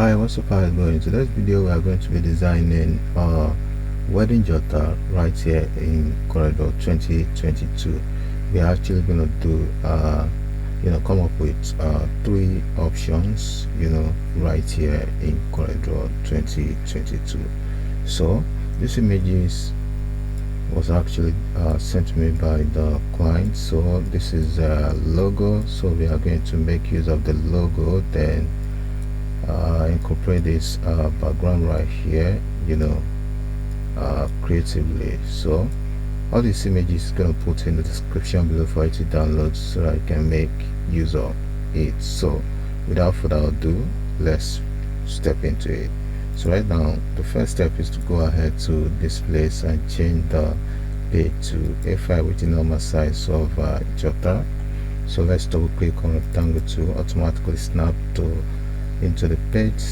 Hi, what's up? How is it going? In today's video we are going to be designing wedding jotter right here in CorelDraw 2022. We are actually going to do come up with 3 options right here in CorelDraw 2022. So this images was actually sent to me by the client. So this is a logo, so we are going to make use of the logo, then incorporate this background right here creatively. So all these images is going to put in the description below for you to download so that you can make use of it. So without further ado, let's step into it. So right now the first step is to go ahead to this place and change the page to a file with the normal size of Jotter. So let's double click on rectangle to automatically snap to into the page.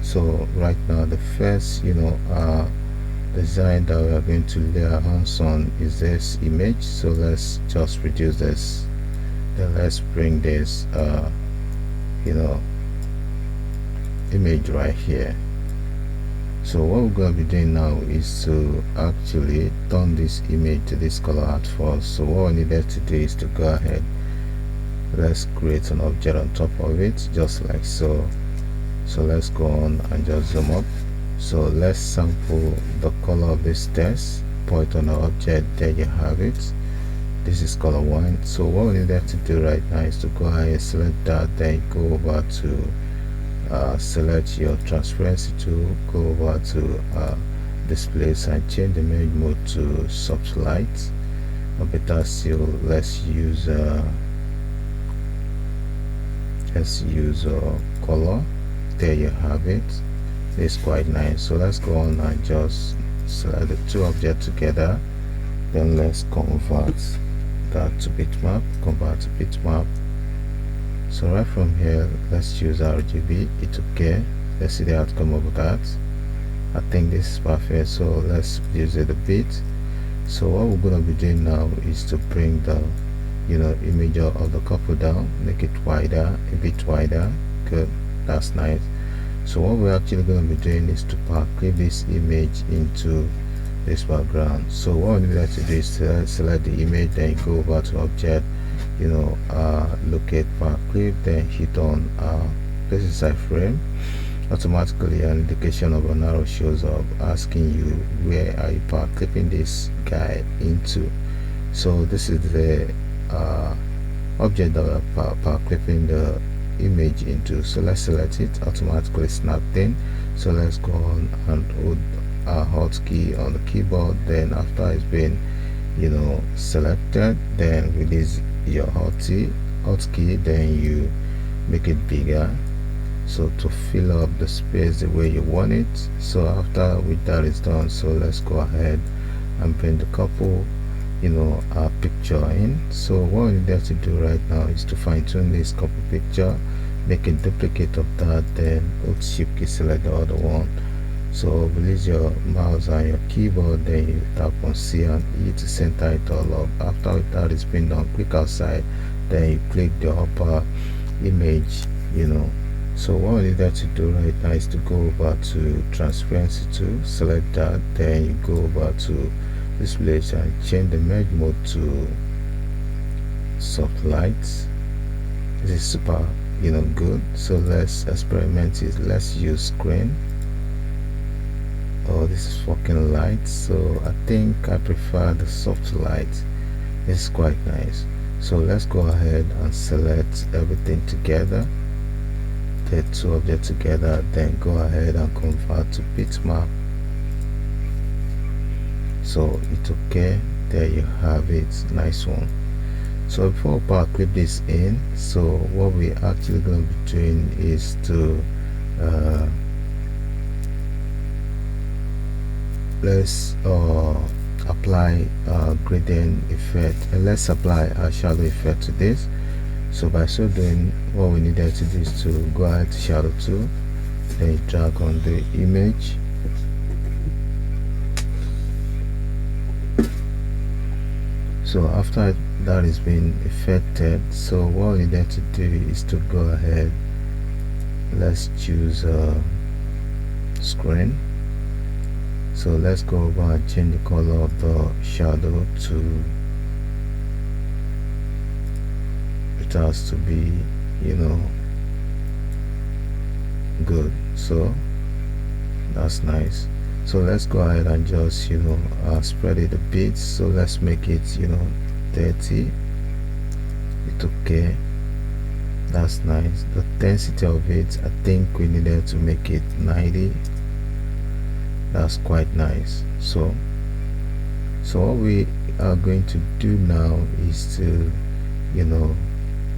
So right now the first design that we are going to layer hands on is this image. So let's just reduce this, then let's bring this image right here. So what we're going to be doing now is to actually turn this image to this color at first. So what we needed to do is to go ahead, let's create an object on top of it just like so. So let's go on and just zoom up. So let's sample the color of this text, point on the object, there you have it. This is color 1. So what we need to do right now is to go ahead and select that, then go over to select your transparency tool, go over to displays and change the image mode to soft light. Or better still, let's use color. There you have it. It's quite nice. So let's go on and just select the 2 objects together, then let's convert that to bitmap, convert to bitmap. So right from here, let's choose RGB. It's okay. Let's see the outcome of that. I think this is perfect, so let's use it a bit. So what we're going to be doing now is to bring the image of the couple down, make it wider, a bit wider. Good, that's nice. So what we're actually going to be doing is to Powerclip this image into this background. So what we need to do is select the image, then go over to object, locate Powerclip, then hit on place inside frame. Automatically an indication of an arrow shows up asking you where are you Powerclipping this guy into. So this is the object that we're Powerclipping the image into. So let's select it, automatically snapped in. So let's go on and hold our hotkey on the keyboard, then after it's been selected, then release your hotkey, then you make it bigger, so to fill up the space the way you want it. So after that is done, so let's go ahead and bring the couple our picture in. So what we need to do right now is to fine-tune this couple picture, make a duplicate of that, then hold shift key, select the other one. So release your mouse and your keyboard, then you tap on C and E to center it all up. After that is been done, click outside, then you click the upper image. So what we need to do right now is to go over to transparency tool, select that, then you go over to displays and change the merge mode to soft light. This is super good. So let's experiment it. Let's use screen. Oh, this is fucking light, so I think I prefer the soft light. It's quite nice. So let's go ahead and select everything together, the 2 objects together, then go ahead and convert to bitmap. So it's okay, there you have it, nice one. So before we Powerclip this in, so what we're actually going to be doing is to let's apply gradient effect, and let's apply a shadow effect to this. So by so doing, what we needed to do is to go ahead to shadow tool, then drag on the image. So after that is being affected, so what we need to do is to go ahead, let's choose screen. So let's go over and change the color of the shadow to, it has to be, good. So that's nice. So let's go ahead and just spread it a bit. So let's make it 30. It's okay. That's nice. The density of it, I think we needed to make it 90. That's quite nice. So what we are going to do now is to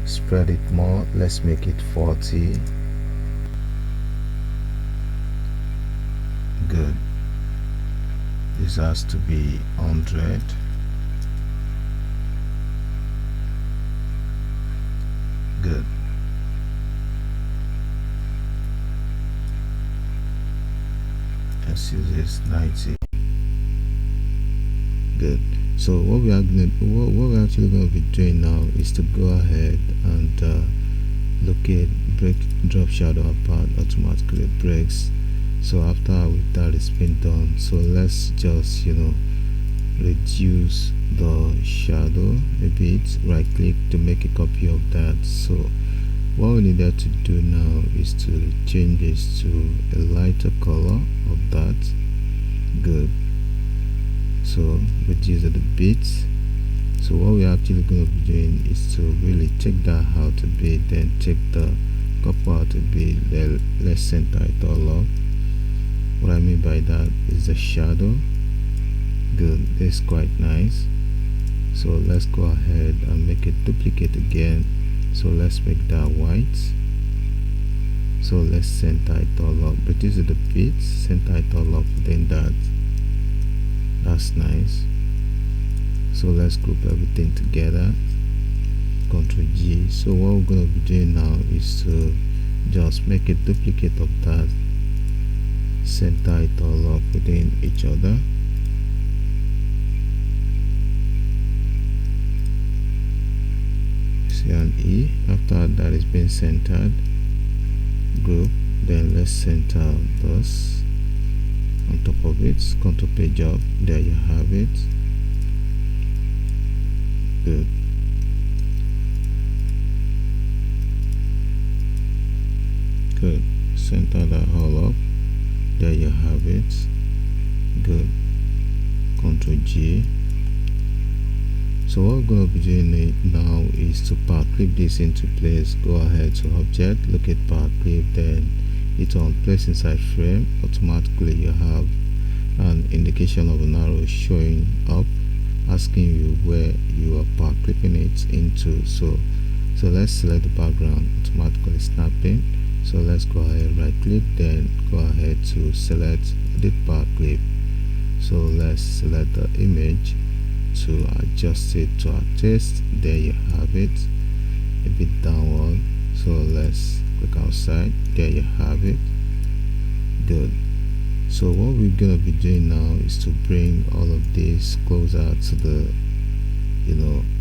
spread it more. Let's make it 40. Good. This has to be 100. Good. Let's use this 90. Good. So what we're actually going to be doing now is to go ahead and locate break drop shadow apart. Automatically breaks. So after that is been done, so let's just reduce the shadow a bit. Right click to make a copy of that. So what we needed to do now is to change this to a lighter color of that. Good. So reduce it a bit. So what we're actually going to be doing is to really take that out a bit, then take the couple out a bit, then let's center it all up. What I mean by that is the shadow. Good. It's quite nice. So let's go ahead and make it duplicate again. So let's make that white. So let's center it all up. Reduce it a bit, center it all up within that. That's nice. So let's group everything together. Ctrl G. So what we're going to be doing now is to just make a duplicate of that, center it all up within each other. See an E. After that is being centered, group, then let's center this on top of it. Ctrl page up. There you have it. Good. Good. Center that all up. There you have it. Good. Ctrl G. So what we're going to be doing now is to Powerclip this into place. Go ahead to object, look at Powerclip, then hit on place inside frame. Automatically you have an indication of an arrow showing up, asking you where you are Powerclipping it into. So let's select the background, automatically snapping. So let's go ahead, right click, then go ahead to select edit Powerclip. So let's select the image to adjust it to our taste. There you have it, a bit downward. So let's click outside. There you have it. Good. So what we're gonna be doing now is to bring all of this closer to the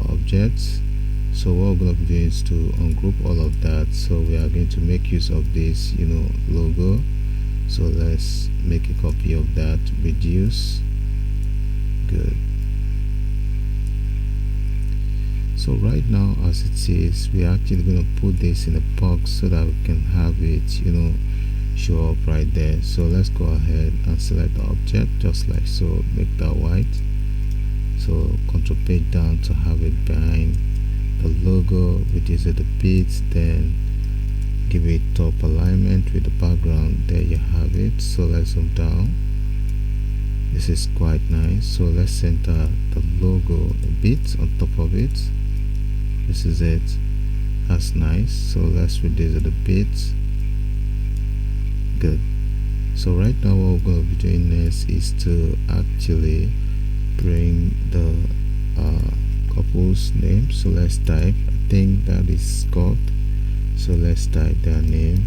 objects. So what we're going to be doing is to ungroup all of that. So we are going to make use of this logo. So let's make a copy of that, reduce. Good. So right now as it is, we're actually going to put this in a box so that we can have it show up right there. So let's go ahead and select the object just like so, make that white. So Ctrl page down to have it behind the logo, reduce it a bit, then give it top alignment with the background. There you have it. So let's zoom down. This is quite nice. So let's center the logo a bit on top of it. This is it. That's nice. So let's reduce it a bit. Good. So right now what we're going to be doing next is to actually bring the couple's name. So let's type, I think that is Scott. So let's type their name,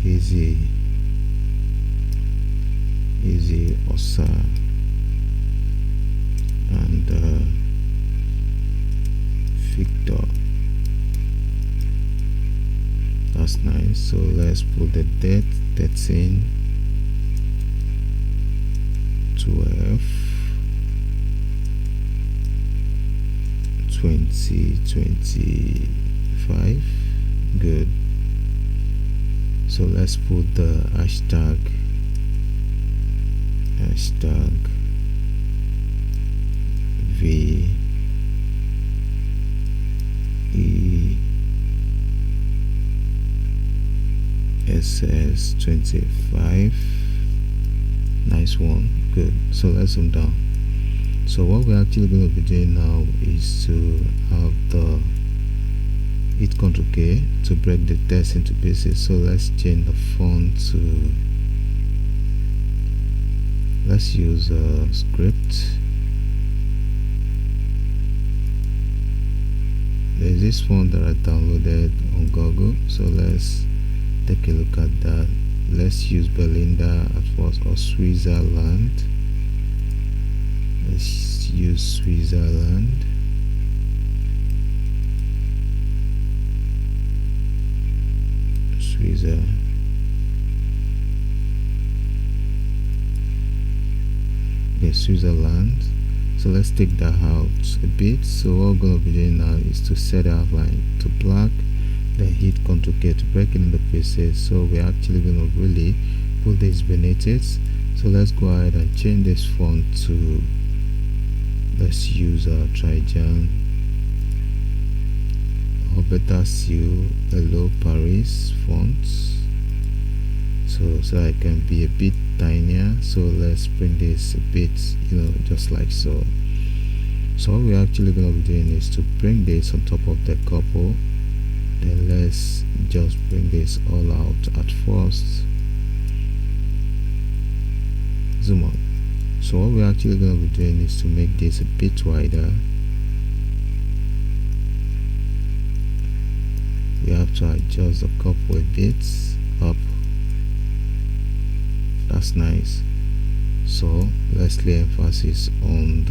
Easy Osa and Victor. That's nice. So let's put the date, 13 F12 2025. Good. So let's put the hashtag VESS25. Nice one. Good. So let's zoom down. So what we're actually going to be doing now is to have the hit Ctrl K to break the text into pieces. So let's change the font to, let's use a script. There's this font that I downloaded on Google, so let's take a look at that. Let's use Belinda at first, or Switzerland. Let's use Switzerland. Switzerland. So let's take that out a bit. So what we're going to be doing now is to set the outline to black, then hit Ctrl K to break it into pieces. So we're actually going to really put this beneath it. So let's go ahead and change this font to, let's use a Trijan, or better still, Hello Paris font. So I can be a bit tinier. So let's bring this a bit, just like so. So what we're actually going to be doing is to bring this on top of the couple. Then let's just bring this all out at first. Zoom out. So what we're actually going to be doing is to make this a bit wider. We have to adjust the couple a bit up. That's nice. So let's lay emphasis on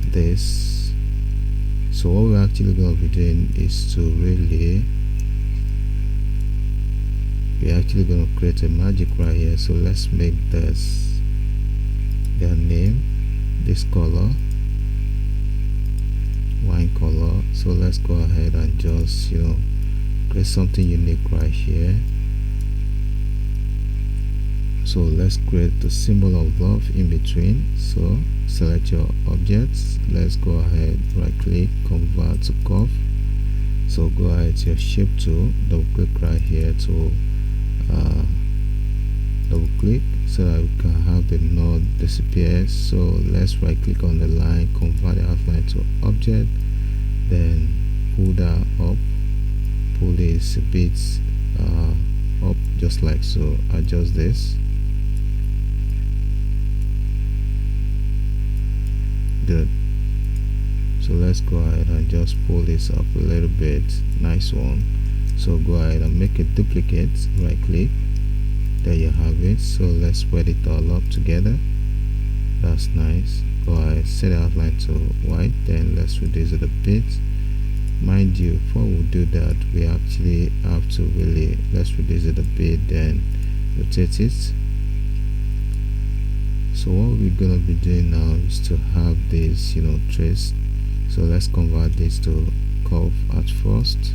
this. So what we're actually going to be doing is to really, we're actually going to create a magic right here. So let's make this their name, this color, wine color. So let's go ahead and just create something unique right here. So let's create the symbol of love in between. So select your objects. Let's go ahead, right click, convert to curve. So go ahead to your shape tool, double click right here to double click so that we can have the node disappear. So let's right click on the line, convert the outline to object, then pull that up, pull this a bit up, just like so. Adjust this. Good. So let's go ahead and just pull this up a little bit. Nice one. So go ahead and make a duplicate, right click, there you have it. So let's spread it all up together. That's nice. Go ahead, set the outline to white, then let's reduce it a bit. Mind you, before we do that, we actually have to really, let's reduce it a bit, then rotate it. So what we're gonna be doing now is to have this trace. So let's convert this to curve at first.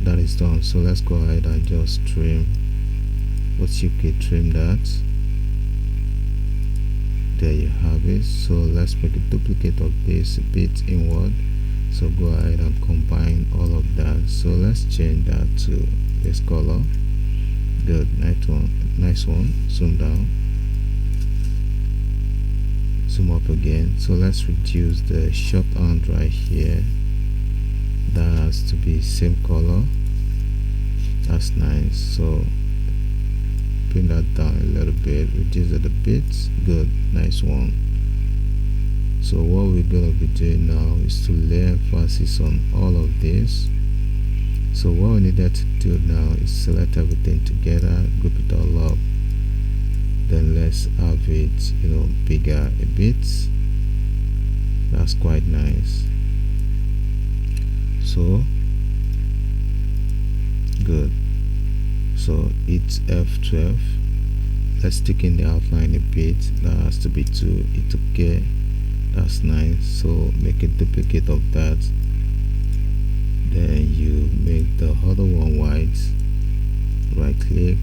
That is done. So let's go ahead and just trim, trim that. There you have it. So let's make a duplicate of this a bit inward. So go ahead and combine all of that. So let's change that to this color. Good. Nice one. Zoom down, zoom up again. So let's reduce the shorthand right here. That has to be same color. That's nice. So bring that down a little bit, reduce it a bit. Good. Nice one. So what we're gonna be doing now is to lay emphasis on all of this. So what we needed to do now is select everything together, group it all up, then let's have it bigger a bit. That's quite nice. So good. So it's F12, let's thicken the outline a bit. That has to be 2. It's okay, that's nice. So make a duplicate of that, then you make the other one white, right click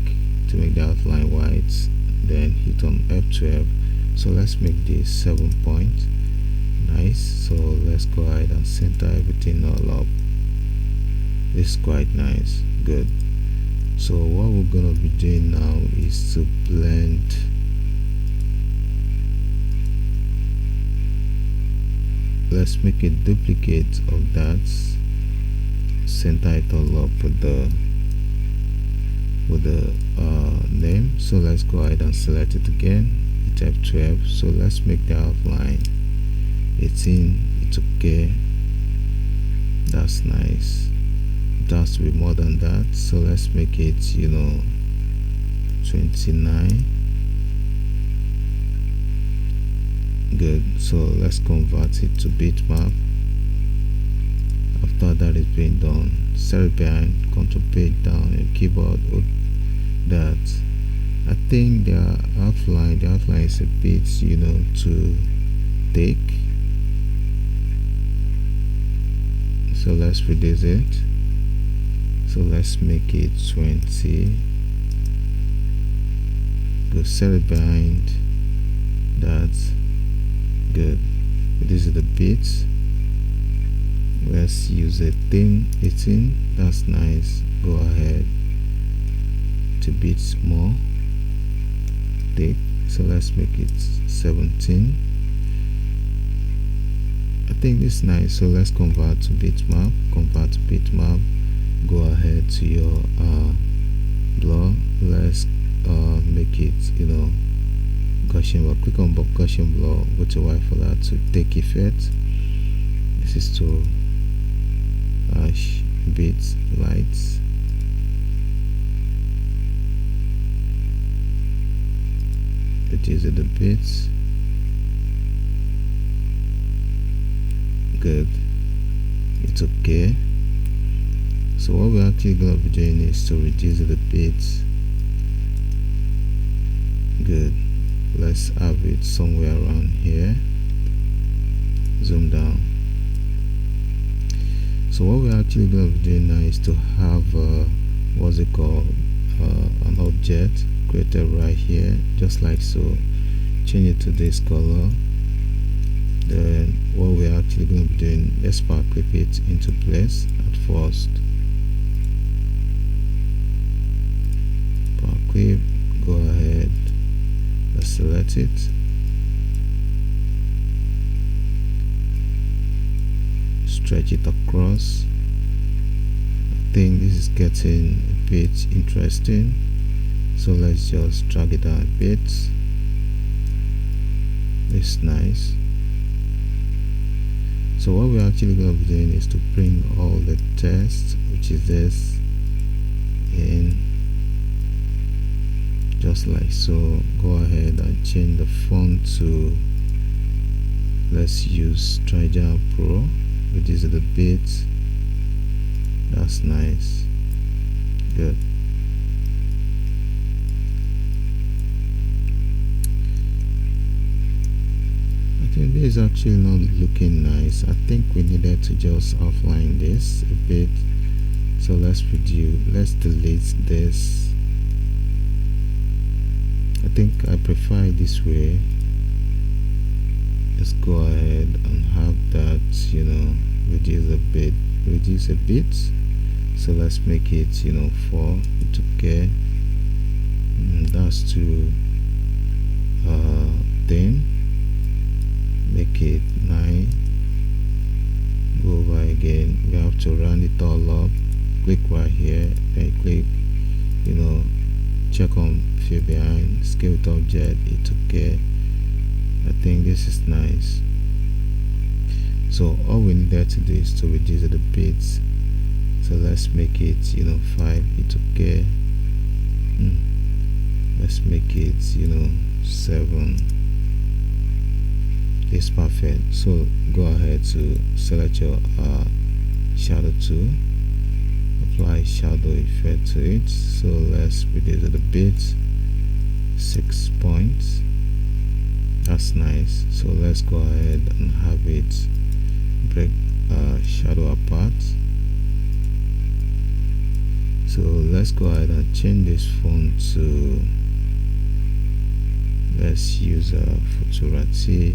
to make the outline white, then hit on F12. so let's make this 7 point. Nice. So let's go ahead and center everything all up. This is quite nice. Good. So what we're gonna be doing now is to blend let's make a duplicate of that, center it all up with the name. So let's go ahead and select it again, hit F12. so let's make the outline 18. It's okay, that's nice. It has to be more than that, so let's make it 29. Good. So let's convert it to bitmap. After that is being done, set it behind, control page down on your keyboard. That I think the outline is a bit too thick, so let's reduce it. So let's make it 20. Go set it behind that. Good. This is the bits. Let's use a thin 18. That's nice. Go ahead to bits more thick. So let's make it 17. I think this is nice. So let's convert to bitmap. Go ahead to your blur. Let's make it Gaussian blur. Click on Gaussian blur, go to Y for that to take effect. This is to hash bits lights. Reduce the bits. Good. It's okay. So what we're actually going to be doing is to reduce the bits. Good. Let's have it somewhere around here. Zoom down. So what we're actually going to be doing now is to have what's it called, an object created right here, just like so. Change it to this color. Then what we're actually going to be doing, let's Powerclip it into place at first. Powerclip, go ahead, let's select it. Stretch it across. I think this is getting a bit interesting, so let's just drag it down a bit. It's nice. So what we're actually going to be doing is to bring all the text, which is this, in just like so. Go ahead and change the font to, let's use Naija Pro. Reduce the bit. That's nice. Good. I think this is actually not looking nice. I think we needed to just outline this a bit. So let's delete this. I think I prefer it this way. Let's go ahead and have that, reduce a bit. So let's make it 4. It's okay. That's too thin. Make it 9. Go over again. We have to round it all up. Click right here, then click check on fill behind, scale with object. It's okay. I think this is nice. So all we needed to do is to reduce the bits. So let's make it 5. It's okay. Let's make it 7. It's perfect. So go ahead to select your shadow tool, apply shadow effect to it. So let's reduce the bits. 6 points. That's nice. So let's go ahead and have it break shadow apart. So let's go ahead and change this font to, let's use Futurati.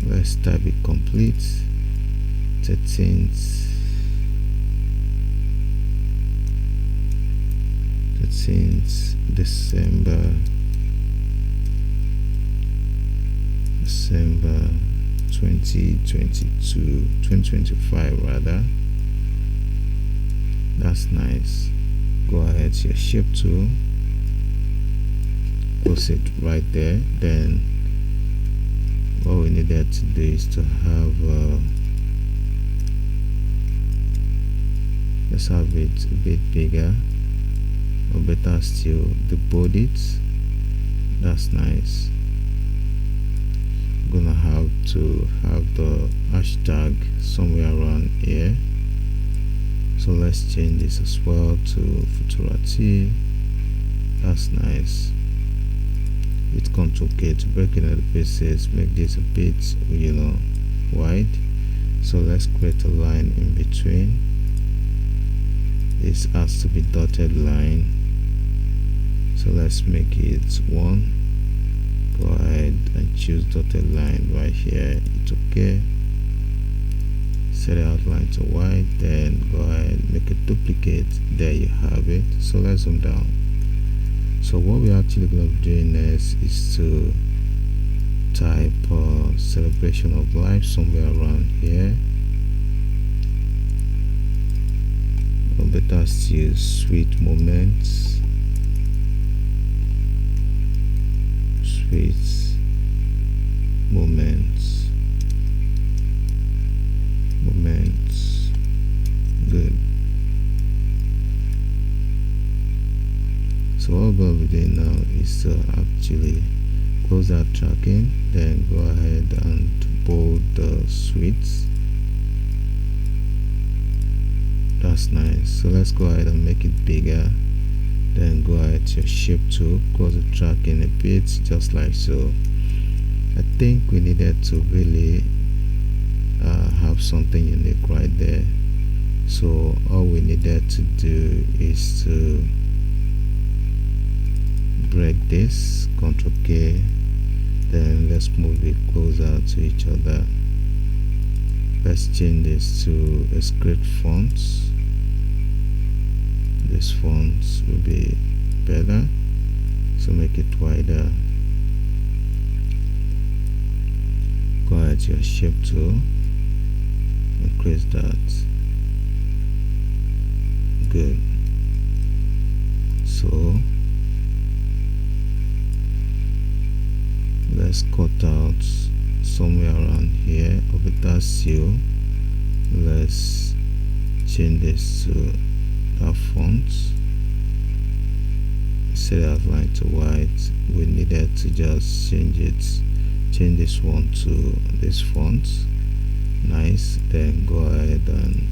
Let's type it complete. 13th December 2025 rather. That's nice. Go ahead to your shape tool, close it right there. Then what we needed to do is to have let's have it a bit bigger, or better still, debold it. That's nice. I'm gonna have to have the hashtag somewhere around here, so let's change this as well to Futurati. That's nice. With Ctrl K to break it into pieces, make this a bit, wide. So let's create a line in between. This has to be dotted line, so let's make it 1. Go ahead and choose dotted line right here. It's okay. Set the outline to white, then go ahead and make a duplicate. There you have it. So let's zoom down. So what we're actually going to be doing next is to type celebration of life somewhere around here, or better still, sweet moments. Good. So what we're going to be doing now is to actually close that tracking, then go ahead and bold the sweets. That's nice. So let's go ahead and make it bigger. Then go ahead to your shape tool, close the tracking a bit, just like so. I think we needed to really have something unique right there. So all we needed to do is to break this, Ctrl K, then let's move it closer to each other. Let's change this to a script font. This font will be better, so make it wider. Go ahead to your shape tool, increase that. Good. So let's cut out somewhere around here of the seal. Let's change this to that font. Set the outline to white. We needed to just change this one to this font. Nice. Then go ahead and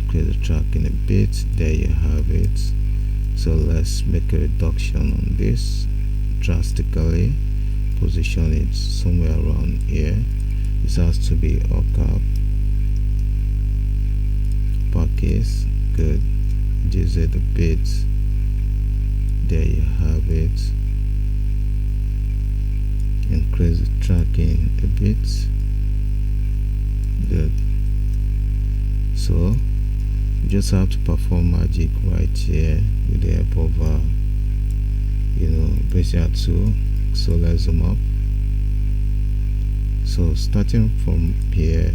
create the track in a bit. There you have it. So let's make a reduction on this drastically. Position it somewhere around here. This has to be all cap, uppercase. Good. Reduce it a bit. There you have it. Increase the tracking a bit. Good. So you just have to perform magic right here with the help of Bezier tool. So let's zoom up. So starting from here,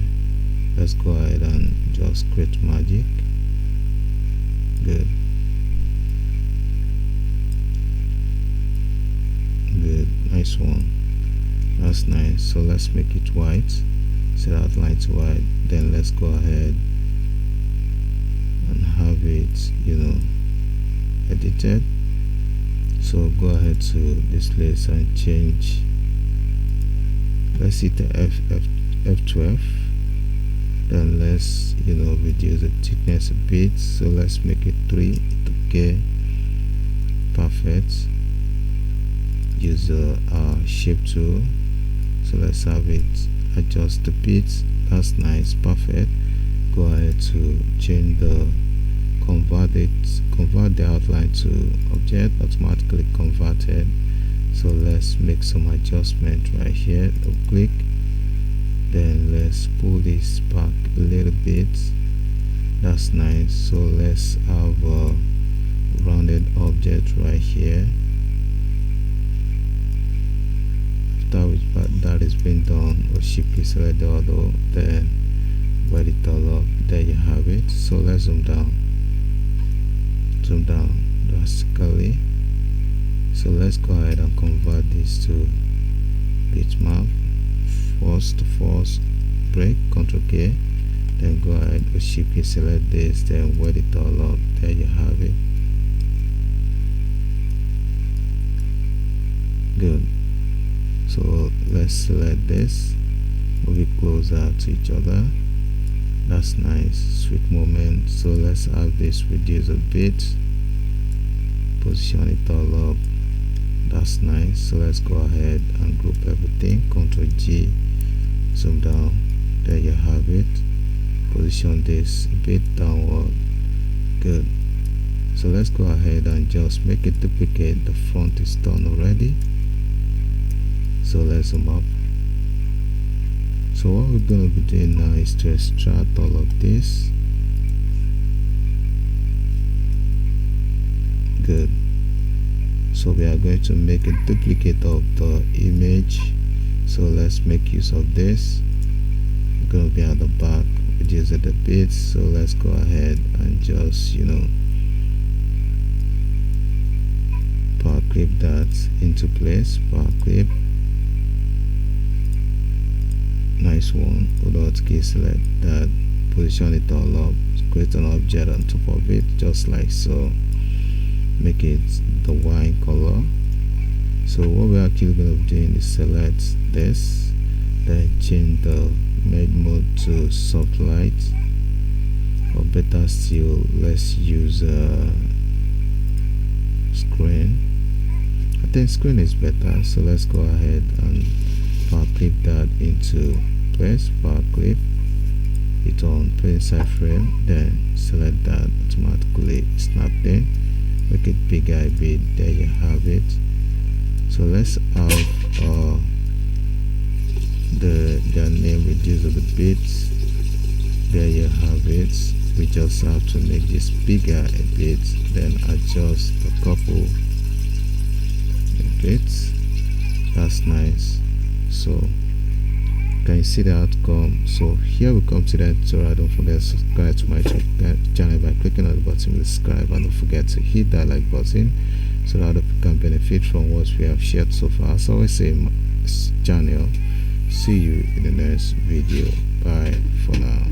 let's go ahead and just create magic. Good. Nice one. That's nice. So let's make it white. Set outline to white. Then let's go ahead and have it edited. So go ahead to this list and change let's hit the F12. Then let's reduce the thickness a bit, so let's make it 3. Okay, perfect. Use the shape tool, so let's have it adjust the bit. That's nice, perfect. Go ahead to change the convert the outline to object, automatically converted. So let's make some adjustment right here. Click, then let's pull this back a little bit. That's nice. So let's have a rounded object right here. After that is been done, we'll shift select the other, then wet it all up. There you have it. So let's zoom down drastically. So let's go ahead and convert this to bitmap. First break, Ctrl K, then go ahead with shift select this, then wet it all up. There you have it. Good. So let's select this, move it closer to each other. That's nice, sweet moment. So let's have this reduce a bit, position it all up. That's nice. So let's go ahead and group everything. Ctrl G, zoom down. There you have it. Position this a bit downward. Good. So let's go ahead and just make it duplicate. The front is done already. So let's zoom up. So what we're going to be doing now is to extract all of this. Good. So we are going to make a duplicate of the image. So let's make use of this. We're going to be at the back, reduce it a bit. So let's go ahead and just power clip that into place. Power clip. Nice one. Without key select that, position it all up, create an object on top of it, just like so. Make it the wine color. So what we're actually going to be doing is select this, then change the merge mode to soft light, or better still, let's use screen. I think screen is better, so let's go ahead and power clip that into place. Power clip it on, put inside frame, then select that, automatically snap in, make it bigger a bit. There you have it. So let's have their name reduced a bit. There you have it. We just have to make this bigger a bit, then adjust a couple a bit. That's nice. So can you see the outcome? So here we come to the tutorial. Don't forget to subscribe to my channel by clicking on the button with subscribe, and don't forget to hit that like button so that other people can benefit from what we have shared so far. As I always say in my channel, see you in the next video. Bye for now.